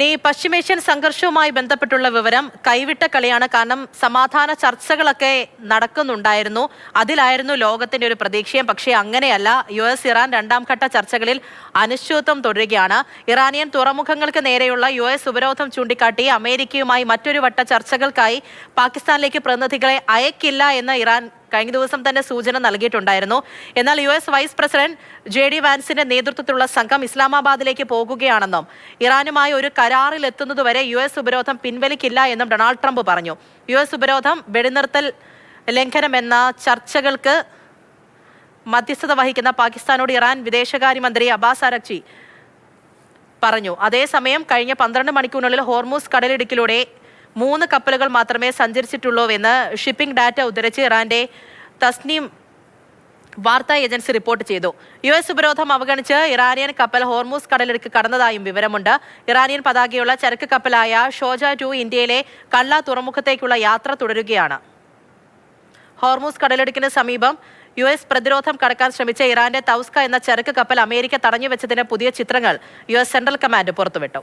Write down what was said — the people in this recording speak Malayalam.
ഈ പശ്ചിമേഷ്യൻ സംഘർഷവുമായി ബന്ധപ്പെട്ടുള്ള വിവരം കൈവിട്ട കളിയാണ്. കാരണം സമാധാന ചർച്ചകളൊക്കെ നടക്കുന്നുണ്ടായിരുന്നു, അതിലായിരുന്നു ലോകത്തിന്റെ ഒരു പ്രതീക്ഷയും. പക്ഷേ അങ്ങനെയല്ല. US ഇറാൻ രണ്ടാം ഘട്ട ചർച്ചകളിൽ അനിശ്ചിതത്വം തുടരുകയാണ്. ഇറാനിയൻ തുറമുഖങ്ങൾക്ക് നേരെയുള്ള US ഉപരോധം ചൂണ്ടിക്കാട്ടി അമേരിക്കയുമായി മറ്റൊരു വട്ട ചർച്ചകൾക്കായി പാകിസ്ഥാനിലേക്ക് പ്രതിനിധികളെ അയക്കില്ല എന്ന് ഇറാൻ കഴിഞ്ഞ ദിവസം തന്നെ സൂചന നൽകിയിട്ടുണ്ടായിരുന്നു. എന്നാൽ US വൈസ് പ്രസിഡന്റ് JD വാൻസിന്റെ നേതൃത്വത്തിലുള്ള സംഘം ഇസ്ലാമാബാദിലേക്ക് പോകുകയാണെന്നും ഇറാനുമായി ഒരു കരാറിൽ എത്തുന്നതുവരെ US ഉപരോധം പിൻവലിക്കില്ല എന്നും ഡൊണാൾഡ് ട്രംപ് പറഞ്ഞു. US ഉപരോധം വെടിനിർത്തൽ ലംഘനമെന്ന ചർച്ചകൾക്ക് മധ്യസ്ഥത വഹിക്കുന്ന പാകിസ്ഥാനോട് ഇറാൻ വിദേശകാര്യമന്ത്രി അബ്ബാസ് അരഗ്ചി പറഞ്ഞു. അതേസമയം കഴിഞ്ഞ 12 മണിക്കൂറിനുള്ളിൽ ഹോർമൂസ് കടലിടുക്കിലൂടെ 3 കപ്പലുകൾ മാത്രമേ സഞ്ചരിച്ചിട്ടുള്ളൂവെന്ന് ഷിപ്പിംഗ് ഡാറ്റ ഉദ്ധരിച്ച് ഇറാന്റെ തസ്നീം വാർത്താ ഏജൻസി റിപ്പോർട്ട് ചെയ്തു. US ഉപരോധം അവഗണിച്ച് ഇറാനിയൻ കപ്പൽ ഹോർമൂസ് കടലിടുക്ക് കടന്നതായും വിവരമുണ്ട്. ഇറാനിയൻ പതാകയുള്ള ചരക്ക് കപ്പലായ ഷോജ 2 ഇന്ത്യയിലെ കള്ള തുറമുഖത്തേക്കുള്ള യാത്ര തുടരുകയാണ്. ഹോർമൂസ് കടലിടുക്കിന് സമീപം US പ്രതിരോധം കടക്കാൻ ശ്രമിച്ച ഇറാന്റെ തൗസ്ക എന്ന ചരക്ക് കപ്പൽ അമേരിക്ക തടഞ്ഞുവെച്ചതിന് പുതിയ ചിത്രങ്ങൾ US സെൻട്രൽ കമാൻഡ് പുറത്തുവിട്ടു.